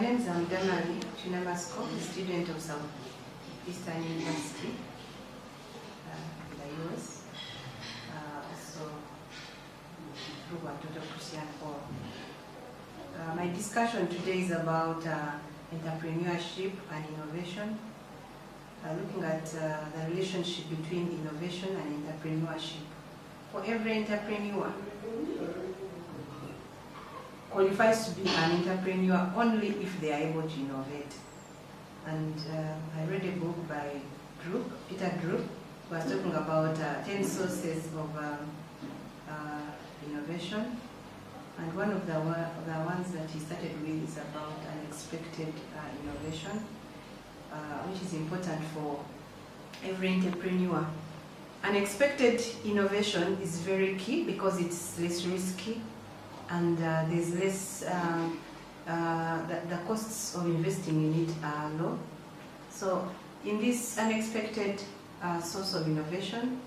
My name is Damari Chinamasko, a student of Southeastern University in the US, also through Watoto Christian Hall. My discussion today is about entrepreneurship and innovation, looking at the relationship between innovation and entrepreneurship. For every entrepreneur qualifies to be an entrepreneur only if they are able to innovate. And I read a book by Peter Druck, who was talking about 10 sources of innovation. And one of the ones that he started with is about unexpected innovation, which is important for every entrepreneur. Unexpected innovation is very key because it's less risky and there's less, the costs of investing in it are low. So in this unexpected source of innovation,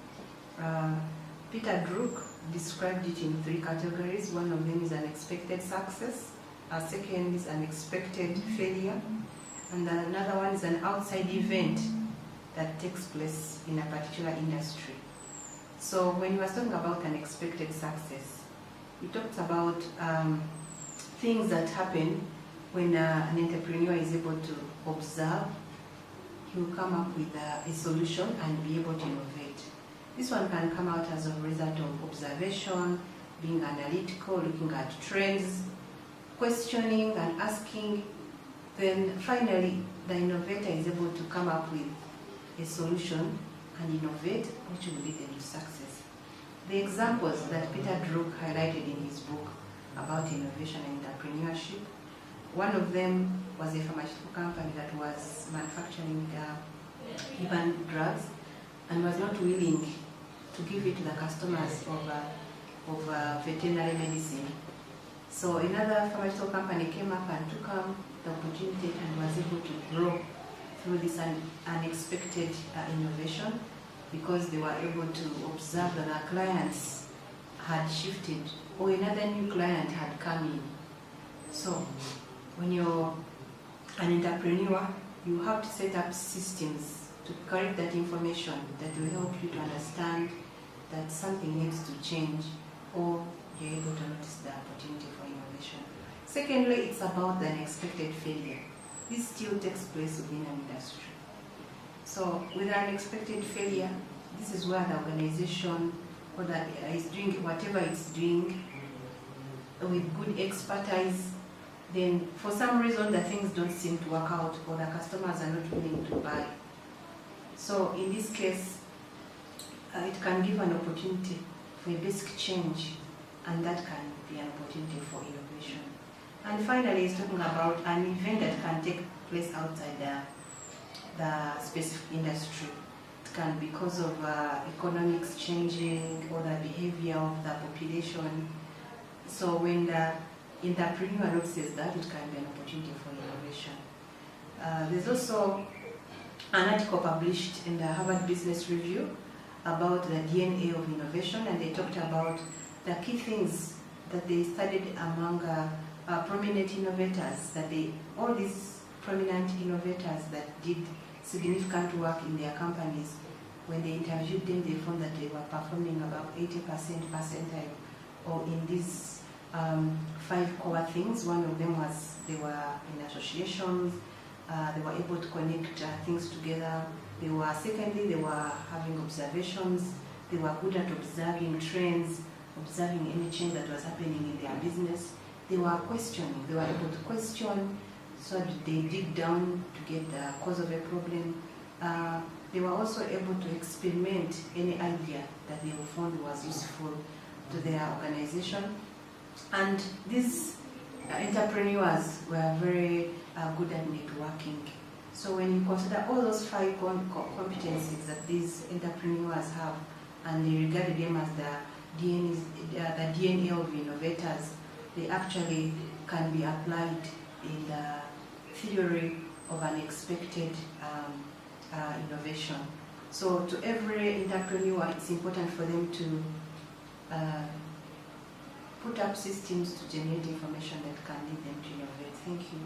Peter Druck described it in 3 categories. One of them is unexpected success, a second is unexpected failure, and another one is an outside event that takes place in a particular industry. So when he was talking about unexpected success, he talked about things that happen when an entrepreneur is able to observe. He will come up with a solution and be able to innovate. This one can come out as a result of observation, being analytical, looking at trends, questioning and asking. Then finally, the innovator is able to come up with a solution and innovate, which will lead them to success. The examples that Peter Druck highlighted in his book about innovation and entrepreneurship, one of them was a pharmaceutical company that was manufacturing even drugs and was not willing to give it to the customers of veterinary medicine. So another pharmaceutical company came up and took the opportunity and was able to grow through this unexpected innovation, because they were able to observe that our clients had shifted or another new client had come in. So when you're an entrepreneur, you have to set up systems to collect that information that will help you to understand that something needs to change, or you're able to notice the opportunity for innovation. Secondly, it's about the unexpected failure. This still takes place within an industry. So with an unexpected failure, this is where the organization or that is doing whatever it's doing with good expertise, then for some reason the things don't seem to work out or the customers are not willing to buy. So in this case, it can give an opportunity for a basic change, and that can be an opportunity for innovation. And finally, it's talking about an event that can take place outside the specific industry. It can be because of economics changing or the behavior of the population. So when the entrepreneur notices that, it can be an opportunity for innovation. There's also an article published in the Harvard Business Review about the DNA of innovation, and they talked about the key things that they studied among prominent innovators, that all these prominent innovators that did significant work in their companies, when they interviewed them, they found that they were performing about 80% percentile, or in these 5 core things. One of them was they were in associations, they were able to connect things together. Secondly, they were having observations, they were good at observing trends, observing any change that was happening in their business. They were questioning, they were able to question, so that they dig down to get the cause of a problem. They were also able to experiment any idea that they found was useful to their organization. And these entrepreneurs were very good at networking. So when you consider all those 5 competencies that these entrepreneurs have, and they regarded them as the DNA of innovators, they actually can be applied in the theory of unexpected innovation. So to every entrepreneur, it's important for them to put up systems to generate information that can lead them to innovate. Thank you.